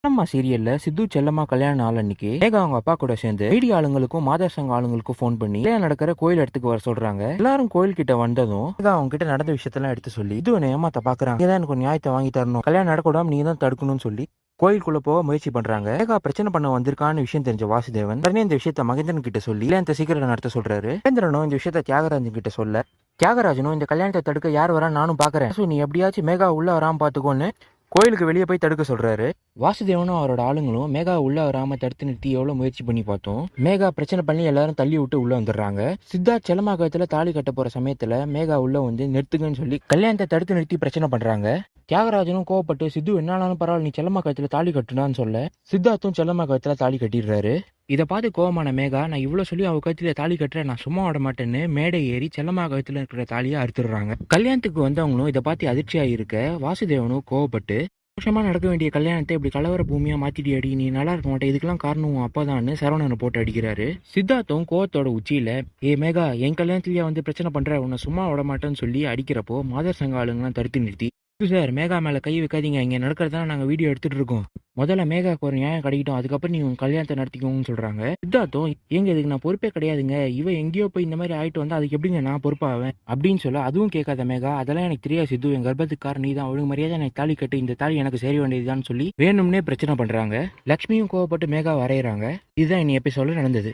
அம்மா சீரியல்ல சித்து செல்லம்மா கல்யாண நாள் அன்னைக்கு மேகா அவங்க அப்பா கூட சேர்ந்து ஐடி ஆளுங்களுக்கும் மாதர் சங்க ஆளுங்களுக்கும் ஃபோன் பண்ணி கல்யாணம் நடக்கிற கோயில் இடத்துக்கு வர சொல்றாங்க. எல்லாரும் கோயில் கிட்ட வந்ததும் மேகா அவங்க கிட்ட நடந்த விஷயத்தெல்லாம் எடுத்து சொல்லி இது ஏமாத்த பாக்குறாங்க, நீங்க தான் எனக்கு நியாயத்தை வாங்கி தரணும், கல்யாணம் நடக்கூடாம நீங்க தான் தடுக்கணும்னு சொல்லி கோயிலுக்குள்ள போக முயற்சி பண்றாங்க. மேகா பிரச்சனை பண்ண வந்திருக்கான்னு விஷயம் தெரிஞ்ச வாசுதேவன் உடனே இந்த விஷயத்த மகேந்திரன் கிட்ட சொல்லி இந்த சீக்கிரம் நடத்த சொல்றாரு. மகேந்திரனும் இந்த விஷயத்த தியாகராஜன் கிட்ட சொல்ல தியாகராஜனும் இந்த கல்யாணத்தை தடுக்க யார் வரா நானும் பாக்குறேன், நீ எப்படியாச்சும் மேகா உள்ள வராம பாத்துக்கோன்னு கோயிலுக்கு வெளியே போய் தடுக்க சொல்றாரு. வாசுதேவனும் அவரோட ஆளுங்களும் மேகா உள்ள வராம தடுத்து நிறுத்தி எவ்வளவு முயற்சி பண்ணி பார்த்தோம். மேகா பிரச்சனை பண்ணி எல்லாரும் தள்ளி விட்டு உள்ள வந்துடுறாங்க. சித்தார்த் செல்லமாகத்துல தாலி கட்ட போற சமயத்துல மேகா உள்ள வந்து நிறுத்துங்கன்னு சொல்லி கல்யாணத்தை தடுத்து நிறுத்தி பிரச்சனை பண்றாங்க. தியாகராஜனும் கோவப்பட்டு சித்து என்னாலும் பரவாயில்ல நீ செல்லம்மா கழுத்துல தாலி கட்டுனான்னு சொல்ல சித்தார்த்தும் செல்லம்மா கழுத்துல தாலி கட்டிடுறாரு. இதை பார்த்து கோவமான மேகா நான் இவ்வளவு சொல்லி அவ கழுத்துல தாலி கட்டுறேன் நான் சும்மா விட மாட்டேன்னு மேடை ஏறி செல்லம்மா கழுத்துல இருக்கிற தாலியை அறுத்துடுறாங்க. கல்யாணத்துக்கு வந்தவங்களும் இதை பார்த்து அதிர்ச்சியா இருக்க வாசுதேவனும் கோவப்பட்டு வருஷமா நடக்க வேண்டிய கல்யாணத்தை இப்படி கலவர பூமியா மாத்திட்டி அடி, நீ நல்லா இருக்க மாட்டேன், இதுக்கெல்லாம் காரணம் அப்பதான்னு சரவணனை போட்டு அடிக்கிறாரு. சித்தார்த்தும் கோவத்தோட உச்சியில ஏ மேகா என் கல்யாணத்திலேயே வந்து பிரச்சனை பண்ற உன்னை சும்மா விட மாட்டேன்னு சொல்லி அடிக்கிறப்போ மாதர் சங்க ஆளுங்கெல்லாம் தடுத்து நிறுத்தி சார் மேகா மேல கை வைக்காதீங்க, இங்க நடக்கிறதா நாங்க வீடியோ எடுத்துட்டு இருக்கோம், முதல்ல மேகாக்கு ஒரு நியாயம் கிடைக்கட்டும் அதுக்கப்புறம் நீ உங்க கல்யாணத்தை நடத்திக்கோங்கன்னு சொல்றாங்க. சித்தார்த்தும் எங்க இதுக்கு நான் பொறுப்பே கிடையாதுங்க, இவ எங்கேயோ போய் இந்த மாதிரி ஆயிட்டு வந்தா அதுக்கு எப்படிங்க நான் பொறுப்பாவேன் அப்படின்னு சொல்ல அதுவும் கேட்காத மேகா அதெல்லாம் எனக்கு தெரியாது சித்து, என் கர்ப்பத்துக்கார நீ தான், ஒழுங்கு மரியாதை எனக்கு தாலி கட்டு, இந்த தாலி எனக்கு சேர வேண்டியதுதான் சொல்லி வேணும்னே பிரச்சனை பண்றாங்க. லக்ஷ்மியும் கோவப்பட்டு மேகா வரைகிறாங்க. இதுதான் இனி எபிசோட்ல நடந்தது.